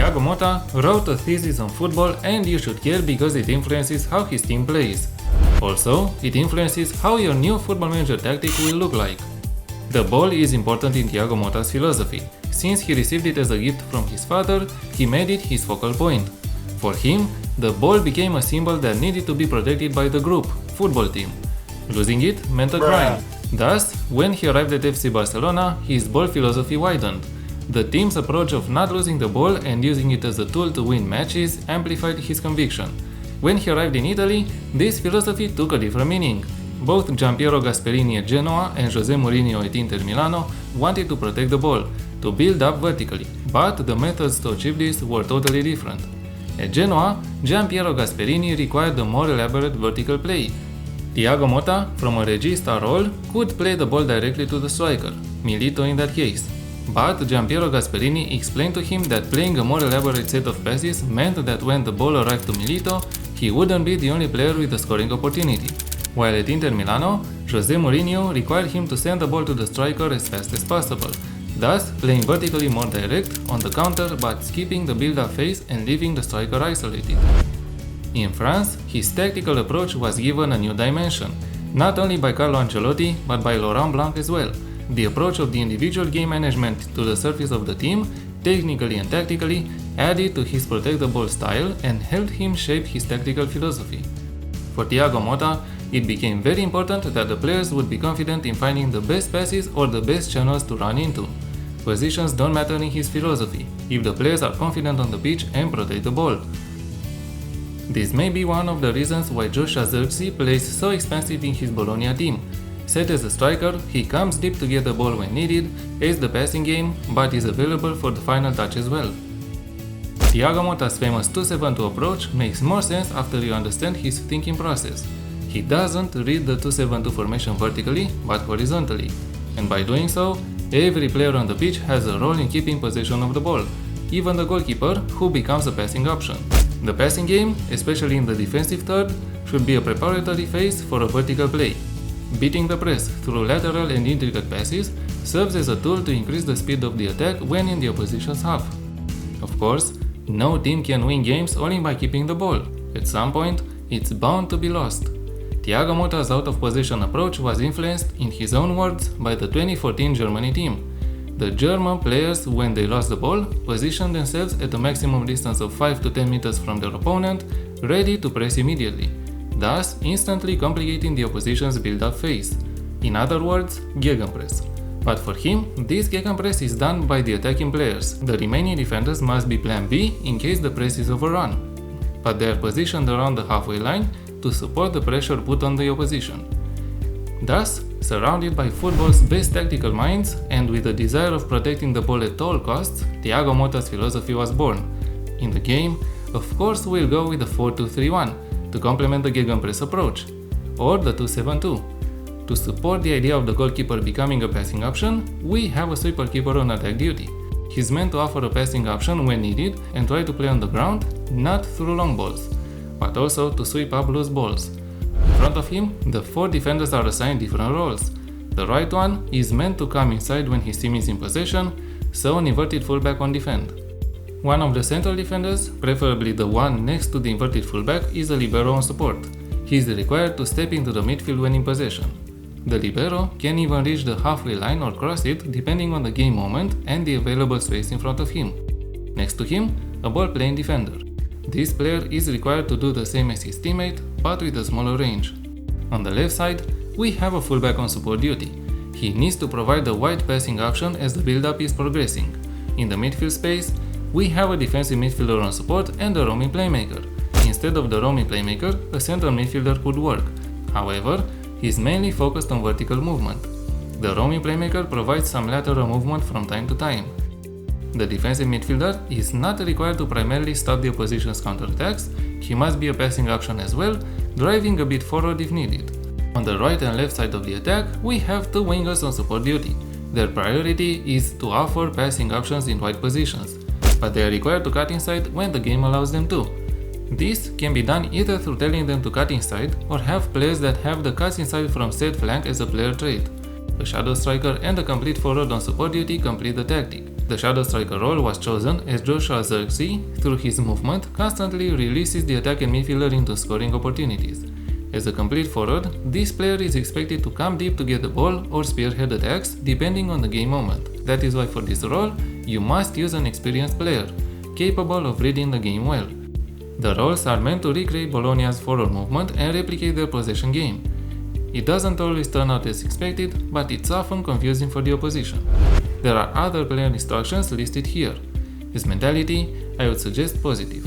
Thiago Motta wrote a thesis on football and you should care because it influences how his team plays. Also, it influences how your new Football Manager tactic will look like. The ball is important in Thiago Motta's philosophy. Since he received it as a gift from his father, he made it his focal point. For him, the ball became a symbol that needed to be protected by the group, football team. Losing it meant a crime. Thus, when he arrived at FC Barcelona, his ball philosophy widened. The team's approach of not losing the ball and using it as a tool to win matches amplified his conviction. When he arrived in Italy, this philosophy took a different meaning. Both Giampiero Gasperini at Genoa and Jose Mourinho at Inter Milano wanted to protect the ball, to build up vertically, but the methods to achieve this were totally different. At Genoa, Giampiero Gasperini required a more elaborate vertical play. Thiago Motta, from a regista role, could play the ball directly to the striker, Milito in that case. But Giampiero Gasperini explained to him that playing a more elaborate set of passes meant that when the ball arrived to Milito, he wouldn't be the only player with a scoring opportunity. While at Inter Milano, Jose Mourinho required him to send the ball to the striker as fast as possible, thus playing vertically more direct on the counter but skipping the build-up phase and leaving the striker isolated. In France, his tactical approach was given a new dimension, not only by Carlo Ancelotti but by Laurent Blanc as well. The approach of the individual game management to the surface of the team, technically and tactically, added to his protect the ball style and helped him shape his tactical philosophy. For Thiago Motta, it became very important that the players would be confident in finding the best passes or the best channels to run into. Positions don't matter in his philosophy, if the players are confident on the pitch and protect the ball. This may be one of the reasons why Joshua Zirkzee plays so expensive in his Bologna team. Set as a striker, he comes deep to get the ball when needed, aids the passing game, but is available for the final touch as well. Thiago Motta's famous 2-7-2 approach makes more sense after you understand his thinking process. He doesn't read the 2-7-2 formation vertically, but horizontally, and by doing so, every player on the pitch has a role in keeping possession of the ball, even the goalkeeper, who becomes a passing option. The passing game, especially in the defensive third, should be a preparatory phase for a vertical play. Beating the press through lateral and intricate passes serves as a tool to increase the speed of the attack when in the opposition's half. Of course, no team can win games only by keeping the ball. At some point, it's bound to be lost. Thiago Motta's out-of-possession approach was influenced, in his own words, by the 2014 Germany team. The German players, when they lost the ball, positioned themselves at a maximum distance of 5 to 10 meters from their opponent, ready to press immediately, thus instantly complicating the opposition's build-up phase. In other words, gegenpress. But for him, this gegenpress is done by the attacking players. The remaining defenders must be plan B in case the press is overrun, but they are positioned around the halfway line to support the pressure put on the opposition. Thus, surrounded by football's best tactical minds and with the desire of protecting the ball at all costs, Thiago Motta's philosophy was born. In the game, of course we'll go with the 4-2-3-1 to complement the gegenpress approach, or the 2-7-2. To support the idea of the goalkeeper becoming a passing option, we have a sweeper keeper on attack duty. He's meant to offer a passing option when needed and try to play on the ground, not through long balls, but also to sweep up loose balls. In front of him, the 4 defenders are assigned different roles. The right one is meant to come inside when his team is in possession, so an inverted fullback on defend. One of the central defenders, preferably the one next to the inverted fullback, is a libero on support. He is required to step into the midfield when in possession. The libero can even reach the halfway line or cross it depending on the game moment and the available space in front of him. Next to him, a ball-playing defender. This player is required to do the same as his teammate, but with a smaller range. On the left side, we have a fullback on support duty. He needs to provide a wide passing option as the build-up is progressing. In the midfield space, we have a defensive midfielder on support and a roaming playmaker. Instead of the roaming playmaker, a central midfielder could work. However, he's mainly focused on vertical movement. The roaming playmaker provides some lateral movement from time to time. The defensive midfielder is not required to primarily stop the opposition's counterattacks, he must be a passing option as well, driving a bit forward if needed. On the right and left side of the attack, we have 2 wingers on support duty. Their priority is to offer passing options in wide positions, but they are required to cut inside when the game allows them to. This can be done either through telling them to cut inside or have players that have the cuts inside from set flank as a player trait. A shadow striker and a complete forward on support duty complete the tactic. The shadow striker role was chosen as Joshua Zirkzee, through his movement, constantly releases the attacking midfielder into scoring opportunities. As a complete forward, this player is expected to come deep to get the ball or spearhead attacks depending on the game moment. That is why for this role, you must use an experienced player, capable of reading the game well. The roles are meant to recreate Bologna's forward movement and replicate their possession game. It doesn't always turn out as expected, but it's often confusing for the opposition. There are other player instructions listed here. His mentality, I would suggest positive.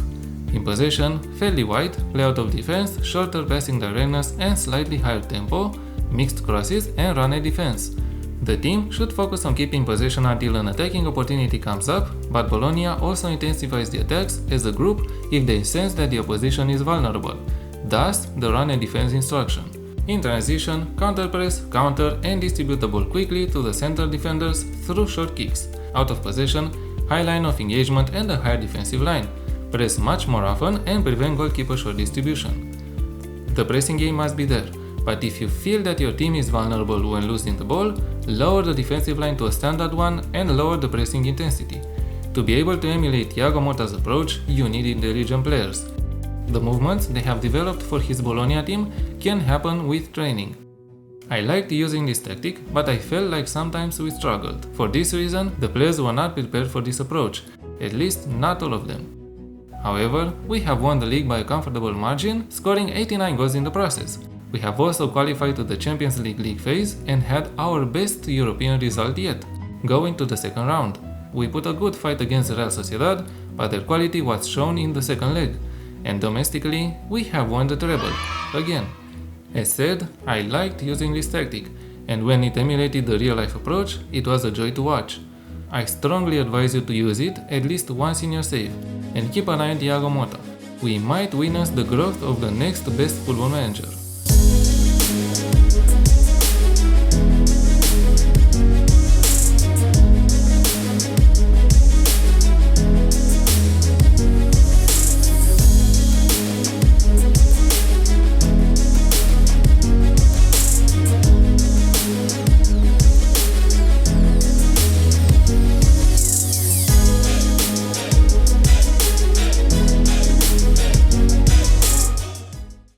In possession, fairly wide, play out of defense, shorter passing directness and slightly higher tempo, mixed crosses and run defense. The team should focus on keeping possession until an attacking opportunity comes up, but Bologna also intensifies the attacks as a group if they sense that the opposition is vulnerable, thus the run and defense instruction. In transition, counter-press, counter and distribute the ball quickly to the center defenders through short kicks. Out of possession, high line of engagement and a higher defensive line. Press much more often and prevent goalkeeper short distribution. The pressing game must be there, but if you feel that your team is vulnerable when losing the ball, lower the defensive line to a standard one and lower the pressing intensity. To be able to emulate Thiago Motta's approach, you need intelligent players. The movements they have developed for his Bologna team can happen with training. I liked using this tactic, but I felt like sometimes we struggled. For this reason, the players were not prepared for this approach, at least not all of them. However, we have won the league by a comfortable margin, scoring 89 goals in the process. We have also qualified to the Champions League phase and had our best European result yet, going to the second round. We put a good fight against Real Sociedad, but their quality was shown in the second leg. And domestically, we have won the treble, again. As said, I liked using this tactic, and when it emulated the real-life approach, it was a joy to watch. I strongly advise you to use it at least once in your save, and keep an eye on Thiago Motta. We might witness the growth of the next best football manager.